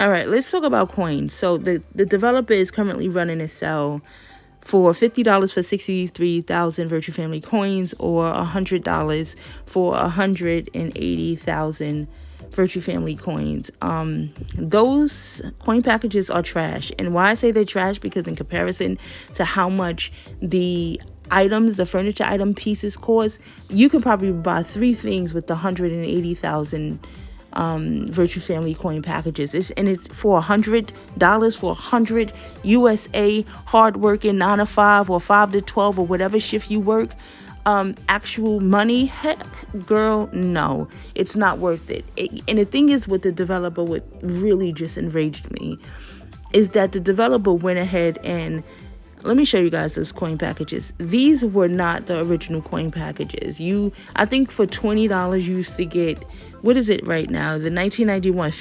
All right, let's talk about coins. So the developer is currently running a sale for $50 for 63,000 Virtue Family coins, or $100 for 180,000 Virtue Family coins. Those coin packages are trash. And why I say they're trash, because in comparison to how much the furniture item pieces cost, you could probably buy 3 things with the 180,000 Virtue Family coin packages. It's for $100 for 100 USA hardworking 9 to 5 or 5 to 12 or whatever shift you work. Actual money, heck, girl, no, it's not worth it. And the thing is, with the developer, what really just enraged me is that the developer went ahead and, let me show you guys those coin packages. These were not the original coin packages. I think for $20 you used to get, what is it right now? The 1991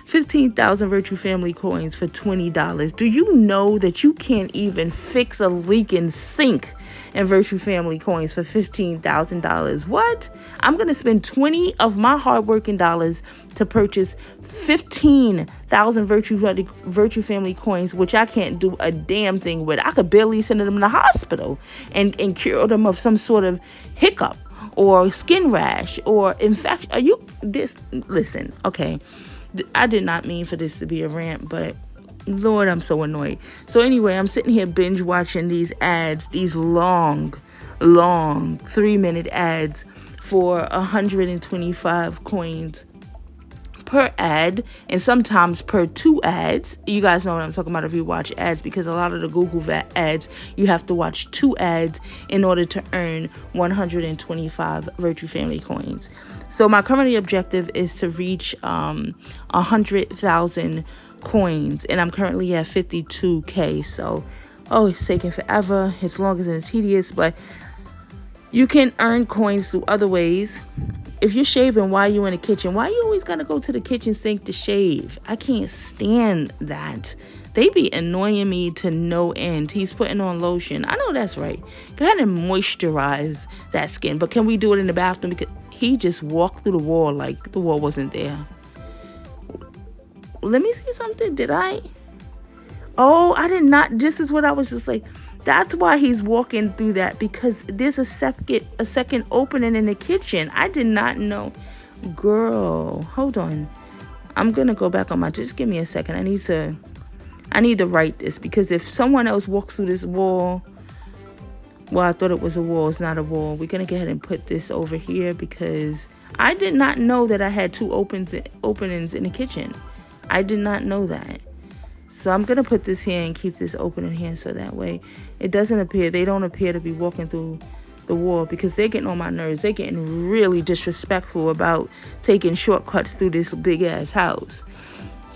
15,000 Virtue Family coins for $20. Do you know that you can't even fix a leaking sink in Virtue Family coins for $15,000? What? I'm going to spend 20 of my hardworking dollars to purchase 15,000 Virtue Family coins, which I can't do a damn thing with. I could barely send them to the hospital and cure them of some sort of hiccup or skin rash or infection. Listen, okay. I did not mean for this to be a rant, but Lord, I'm so annoyed. So anyway, I'm sitting here binge watching these ads, these long 3-minute ads for 125 coins per ad, and sometimes per 2 ads. You guys know what I'm talking about if you watch ads, because a lot of the Google ads, you have to watch 2 ads in order to earn 125 Virtue Family coins. So my current objective is to reach 100,000 coins, and I'm currently at 52K. So, it's taking forever. It's long and it's tedious, but you can earn coins through other ways. If you're shaving while you're in the kitchen, why you always gotta go to the kitchen sink to shave? I can't stand that. They be annoying me to no end. He's putting on lotion. I know that's right. Go ahead and moisturize that skin. But can we do it in the bathroom? Because he just walked through the wall like the wall wasn't there. Let me see something. Did I? Oh, I did not. This is what I was just like. That's why he's walking through that, because there's a second opening in the kitchen. I did not know. Girl, hold on. I'm going to go back on just give me a second. I need to write this, because if someone else walks through this wall, well, I thought it was a wall. It's not a wall. We're going to go ahead and put this over here, because I did not know that I had 2 openings in the kitchen. I did not know that. So I'm going to put this here and keep this open in here, so that way they don't appear to be walking through the wall, because they're getting on my nerves. They're getting really disrespectful about taking shortcuts through this big ass house.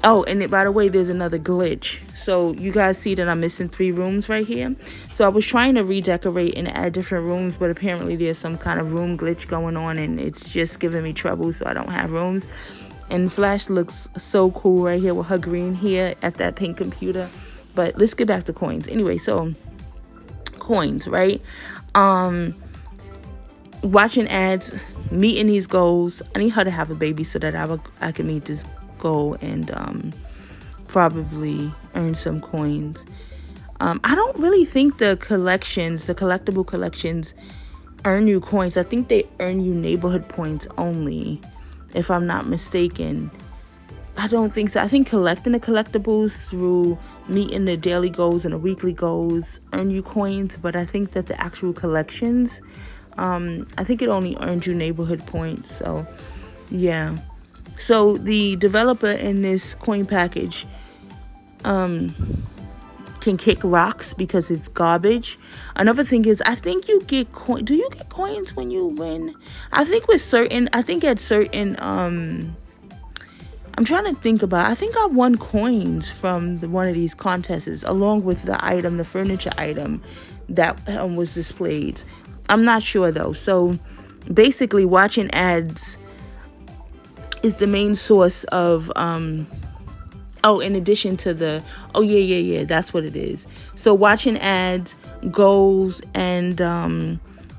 Oh, and by the way, there's another glitch. So you guys see that I'm missing 3 rooms right here. So I was trying to redecorate and add different rooms, but apparently there's some kind of room glitch going on, and it's just giving me trouble, so I don't have rooms. And Flash looks so cool right here with her green hair at that pink computer. But let's get back to coins. Anyway, so coins, right? Watching ads, meeting these goals. I need her to have a baby so that I can meet this goal and probably earn some coins. I don't really think the collectible collections earn you coins. I think they earn you neighborhood points only, if I'm not mistaken. I don't think so. I think collecting the collectibles through meeting the daily goals and the weekly goals earn you coins, but I think that the actual collections, I think it only earns you neighborhood points. So yeah. So the developer in this coin package can kick rocks because it's garbage. Another thing is, I think you get coins. Do you get coins when you win? I think at certain I'm trying to think about, I think I won coins from one of these contests along with the furniture item that was displayed. I'm not sure though. So basically watching ads is the main source of in addition to that's what it is. So watching ads, goals, and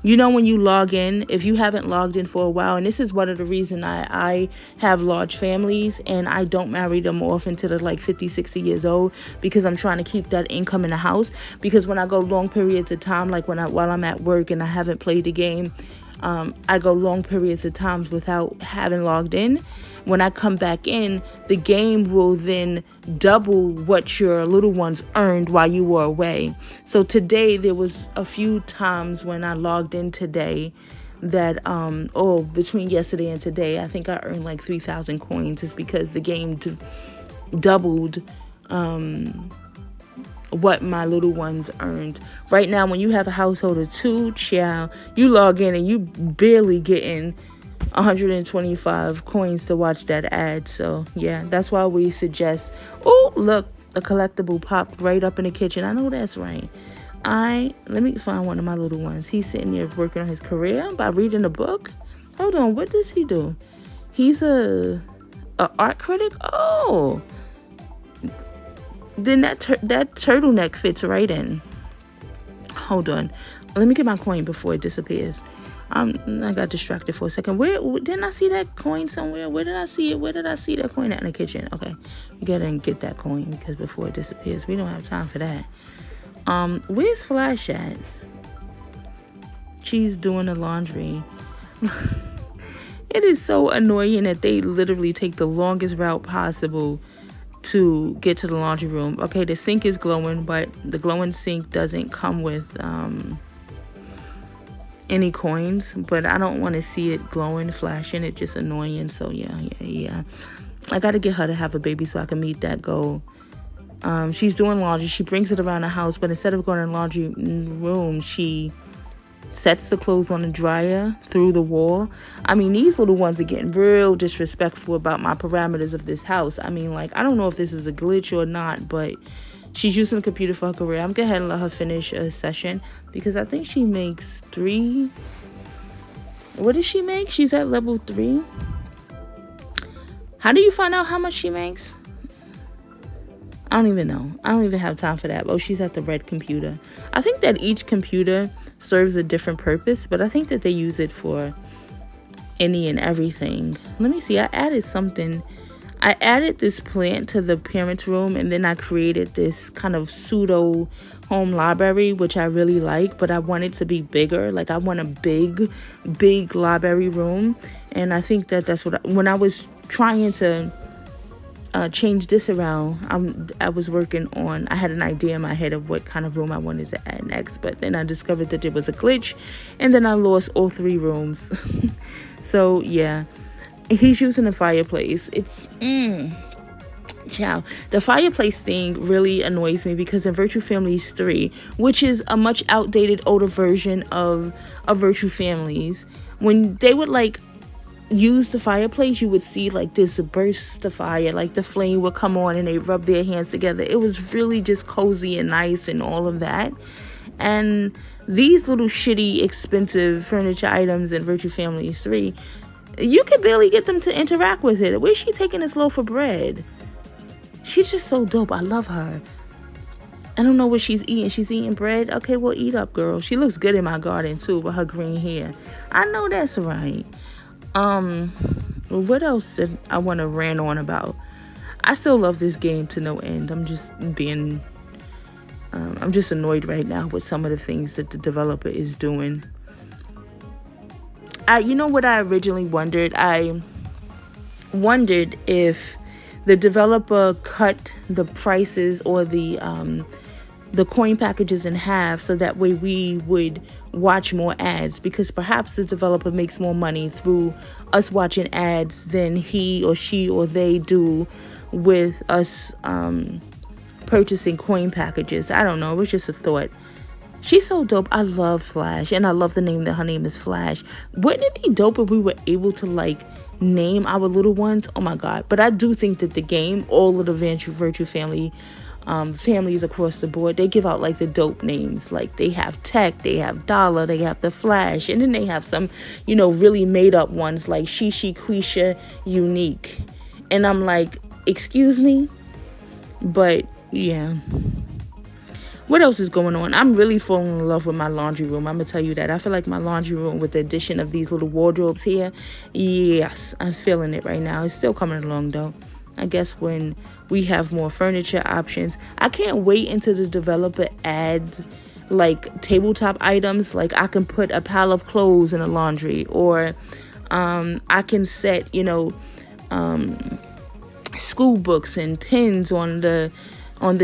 You know, when you log in, if you haven't logged in for a while, and this is one of the reasons I have large families and I don't marry them off until they're like 50, 60 years old, because I'm trying to keep that income in the house. Because when I go long periods of time, like while I'm at work and I haven't played the game, I go long periods of times without having logged in. When I come back in, the game will then double what your little ones earned while you were away. So today, there was a few times when I logged in today that, between yesterday and today, I think I earned like 3,000 coins just because the game doubled what my little ones earned. Right now, when you have a household of 2, child, you log in and you barely getting 125 coins to watch that ad. So yeah, that's why we suggest. Oh, look, a collectible popped right up in the kitchen. I know that's right. Let me find one of my little ones. He's sitting there working on his career by reading a book. Hold on, what does he do? He's a art critic. Oh, then that turtleneck fits right in. Hold on, let me get my coin before it disappears. I got distracted for a second. Where didn't I see that coin somewhere? Where did I see it? Where did I see that coin at in the kitchen? Okay, we gotta get that coin because before it disappears, we don't have time for that. Where's Flash at? She's doing the laundry. It is so annoying that they literally take the longest route possible to get to the laundry room. Okay, the sink is glowing, but the glowing sink doesn't come with any coins, but I don't want to see it glowing, flashing. It's just annoying. So yeah, I gotta get her to have a baby so I can meet that goal. She's doing laundry. She brings it around the house, but instead of going in the laundry room, she sets the clothes on the dryer through the wall. I mean, these little ones are getting real disrespectful about my parameters of this house. I mean, like, I don't know if this is a glitch or not, but she's using the computer for her career. I'm going to go ahead and let her finish a session because I think she makes 3. What does she make? She's at level 3. How do you find out how much she makes? I don't even know. I don't even have time for that. Oh, she's at the red computer. I think that each computer serves a different purpose, but I think that they use it for any and everything. Let me see. I added something. I added this plant to the parents' room, and then I created this kind of pseudo home library, which I really like, but I want it to be bigger. Like, I want a big library room, and I think that that's what when I was trying to change this around, I was working on, I had an idea in my head of what kind of room I wanted to add next, but then I discovered that there was a glitch, and then I lost all 3 rooms. So yeah, he's using the fireplace. It's the fireplace thing really annoys me because in Virtual Families 3, which is a much outdated older version of Virtual Families, when they would like use the fireplace, you would see like this burst of fire, like the flame would come on and they rub their hands together. It was really just cozy and nice and all of that. And these little shitty expensive furniture items in Virtual Families 3, you can barely get them to interact with it. Where's she taking this loaf of bread? She's just so dope. I love her. I don't know what she's eating. She's eating bread. Okay, well, eat up, girl. She looks good in my garden too with her green hair. I know that's right. What else did I want to rant on about? I still love this game to no end. I'm just annoyed right now with some of the things that the developer is doing. You know what I originally wondered? I wondered if the developer cut the prices or the coin packages in half so that way we would watch more ads, because perhaps the developer makes more money through us watching ads than he or she or they do with us purchasing coin packages. I don't know. It was just a thought. She's so dope. I love Flash, and I love the name that her name is Flash. Wouldn't it be dope if we were able to like name our little ones? Oh my God. But I do think that the game, all of the Virtual Family families across the board, they give out like the dope names. Like they have Tech, they have Dollar, they have the Flash, and then they have some, really made up ones like Shishi, Quisha, Unique. And I'm like, excuse me? But yeah. What else is going on? I'm really falling in love with my laundry room. I'm gonna tell you that. I feel like my laundry room, with the addition of these little wardrobes here, yes, I'm feeling it right now. It's still coming along though. I guess when we have more furniture options, I can't wait until the developer adds like tabletop items. Like I can put a pile of clothes in a laundry, or I can set, school books and pens on the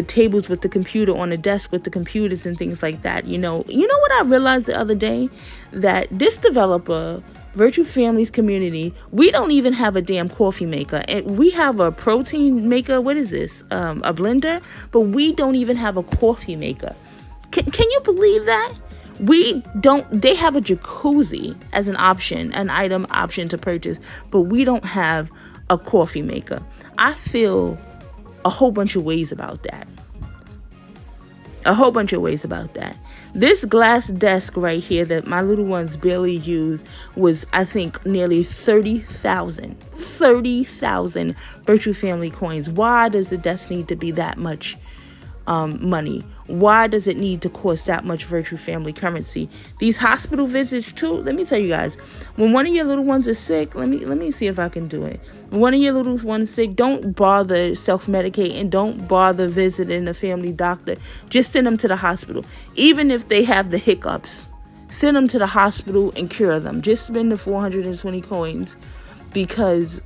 tables with the computer, on the desk with the computers and things like that. You know what I realized the other day? That this developer, Virtual Families Community, we don't even have a damn coffee maker. And we have a protein maker. What is this? A blender. But we don't even have a coffee maker. Can you believe that? They have a jacuzzi as an item option to purchase, but we don't have a coffee maker. I feel a whole bunch of ways about that. This glass desk right here that my little ones barely use was, I think, nearly 30,000 Virtual Family coins. Why does the desk need to be that much money? Why does it need to cost that much Virtual Family currency? These hospital visits too. Let me tell you guys, when one of your little ones is sick, let me see if I can do it. When one of your little ones is sick, don't bother self-medicating. Don't bother visiting a family doctor. Just send them to the hospital. Even if they have the hiccups, send them to the hospital and cure them. Just spend the 420 coins, because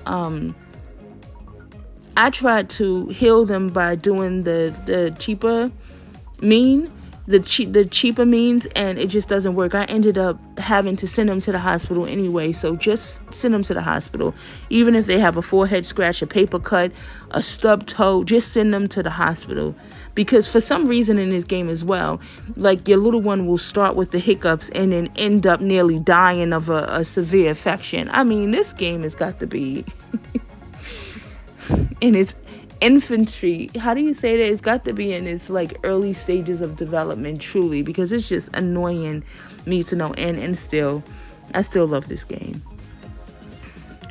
I tried to heal them by doing the cheaper cheaper means, and it just doesn't work. I ended up having to send them to the hospital anyway. So just send them to the hospital. Even if they have a forehead scratch, a paper cut, a stubbed toe, just send them to the hospital. Because for some reason in this game as well, like your little one will start with the hiccups and then end up nearly dying of a severe infection. I mean, this game has got to be in its infantry. How do you say that? It's got to be in its like early stages of development, truly, because it's just annoying me to no end. And I still love this game.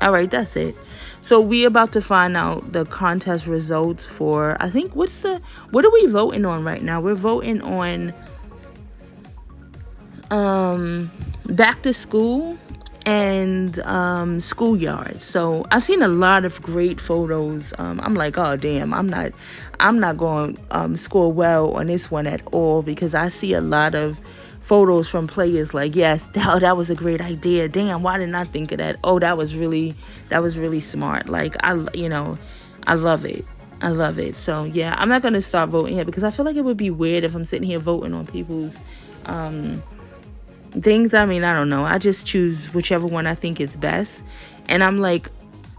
All right, that's it. So we about to find out the contest results for, I think, what are we voting on right now? We're voting on back to school and schoolyard. So I've seen a lot of great photos. I'm like, oh damn, I'm not going to score well on this one at all, because I see a lot of photos from players like, yes, that was a great idea. Damn, why didn't I think of that? Oh, that was really smart. Like, I love it. I love it. So yeah, I'm not going to start voting here, because I feel like it would be weird if I'm sitting here voting on people's things. I mean, I don't know. I just choose whichever one I think is best. And I'm like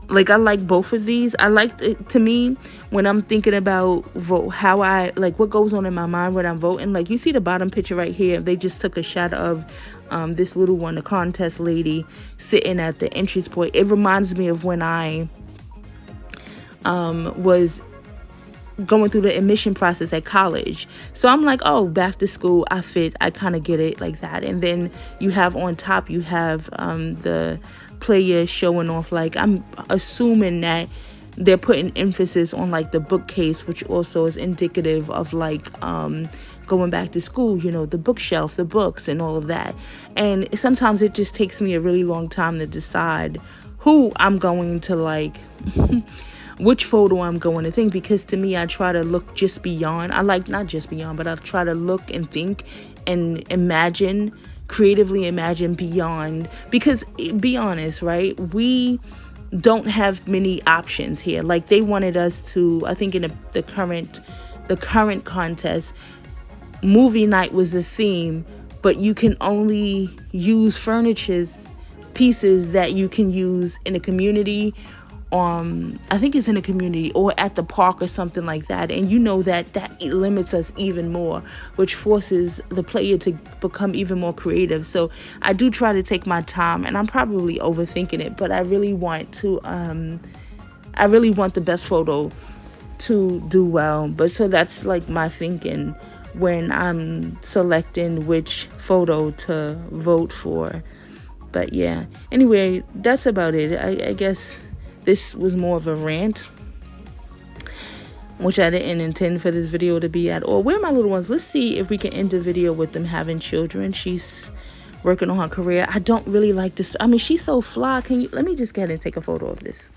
I like both of these. I like it, to me, when I'm thinking about vote, how I like what goes on in my mind when I'm voting. Like, you see the bottom picture right here. They just took a shot of this little one, the contest lady, sitting at the entrance point. It reminds me of when I was going through the admission process at college. So I'm like, oh, back to school, I kind of get it like that. And then you have on top, you have the player showing off, like, I'm assuming that they're putting emphasis on like the bookcase, which also is indicative of like going back to school, the bookshelf, the books and all of that. And sometimes it just takes me a really long time to decide who I'm going to like which photo I'm going to think, because to me, I try to look just beyond. I like not just beyond, but I try to look and think and creatively imagine beyond, because be honest, right? We don't have many options here. Like, they wanted us to, I think in the current contest, movie night was the theme, but you can only use pieces that you can use in a community. I think it's in a community or at the park or something like that. And that limits us even more, which forces the player to become even more creative. So I do try to take my time, and I'm probably overthinking it, but I really want the best photo to do well. But so that's like my thinking when I'm selecting which photo to vote for. But yeah, anyway, that's about it. I guess this was more of a rant. which I didn't intend for this video to be at all. Where are my little ones? Let's see if we can end the video with them having children. She's working on her career. I don't really like this. I mean, she's so fly. Let me just go ahead and take a photo of this.